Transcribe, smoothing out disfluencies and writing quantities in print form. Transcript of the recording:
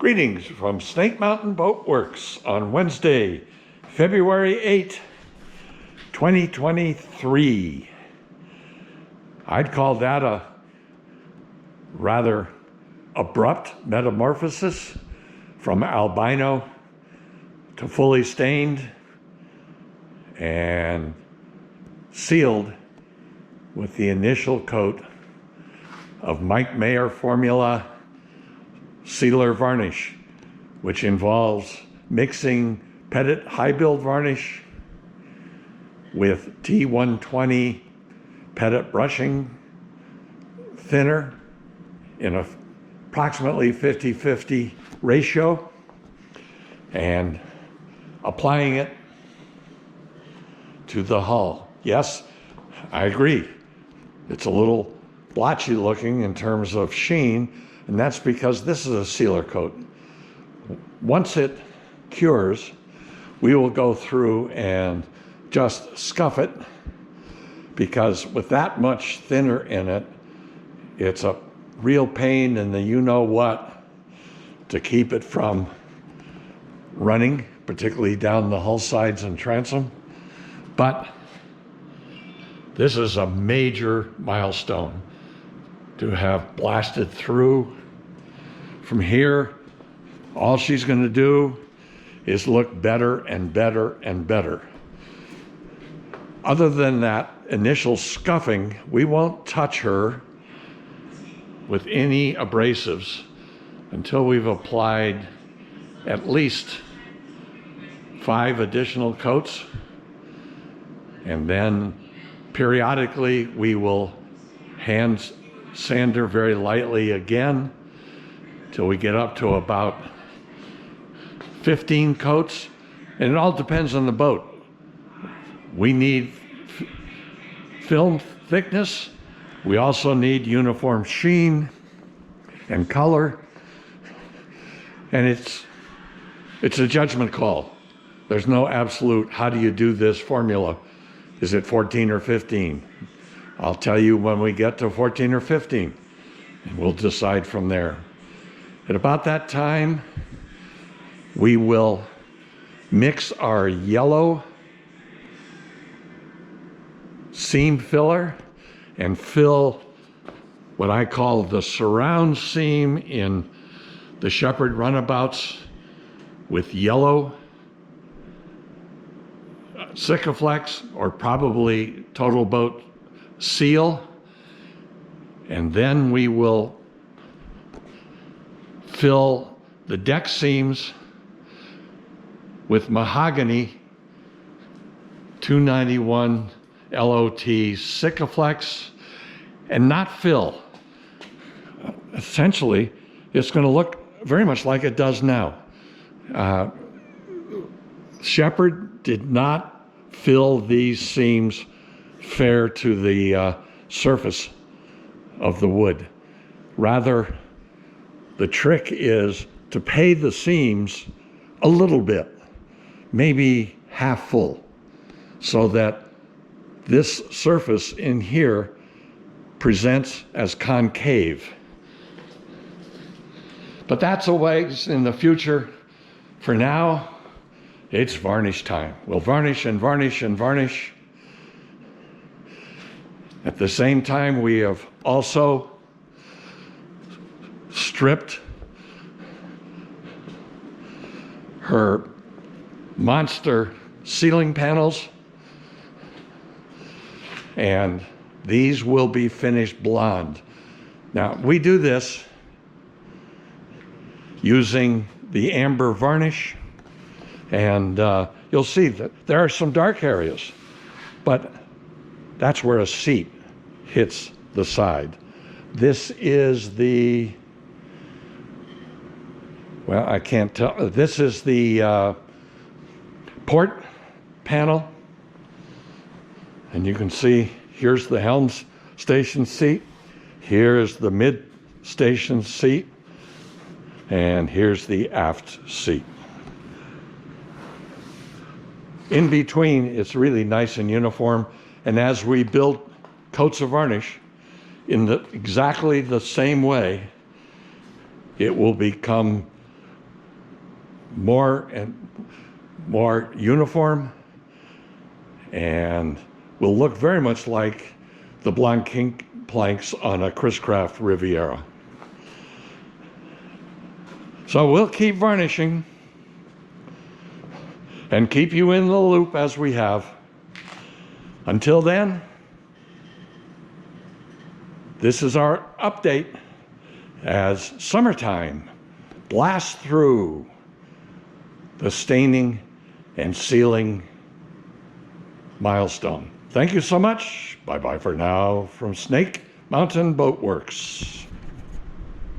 Greetings from Snake Mountain Boat Works on Wednesday, February 8, 2023. I'd call that a rather abrupt metamorphosis from albino to fully stained and sealed with the initial coat of Mike Mayer Formula sealer varnish, which involves mixing Pettit High Build varnish with T120 Pettit brushing thinner in a approximately 50-50 ratio and applying it to the hull. Yes, I agree. It's a little blotchy looking in terms of sheen, and that's because this is a sealer coat. Once it cures, we will go through and just scuff it, because with that much thinner in it, it's a real pain in the you-know-what to keep it from running, particularly down the hull sides and transom. But this is a major milestone to have blasted through. From here, all she's going to do is look better and better and better. Other than that initial scuffing, we won't touch her with any abrasives until we've applied at least 5 additional coats, and then periodically we will hand sand her very lightly again till we get up to about 15 coats, and it all depends on the boat. We need film thickness. We also need uniform sheen and color, and it's a judgment call. There's no absolute, how do you do this formula? Is it 14 or 15? I'll tell you when we get to 14 or 15, and we'll decide from there. At about that time, we will mix our yellow seam filler and fill what I call the surround seam in the Shepherd runabouts with yellow Sikaflex, or probably Total Boat seal, and then we will fill the deck seams with mahogany 291 LOT Sikaflex, and not fill. Essentially, it's going to look very much like it does now. Shepherd did not fill these seams fair to the surface of the wood. Rather, the trick is to pay the seams a little bit, maybe half full, so that this surface in here presents as concave. But that's a ways in the future. For now, it's varnish time. We'll varnish and varnish and varnish. At the same time, we have also stripped her monster ceiling panels, and these will be finished blonde. Now, we do this using the amber varnish, and you'll see that there are some dark areas, but that's where a seat hits the side. This is the, well, I can't tell. This is the port panel, and you can see here's the helm station seat, here's the mid station seat, and here's the aft seat. In between, it's really nice and uniform, and as we build coats of varnish in exactly the same way, it will become more and more uniform, and will look very much like the blonde kink planks on a Chris Craft Riviera. So we'll keep varnishing and keep you in the loop as we have. Until then, this is our update as summertime blasts through the staining and sealing Milestone. Thank you so much. Bye-bye for now from Snake Mountain Boat Works.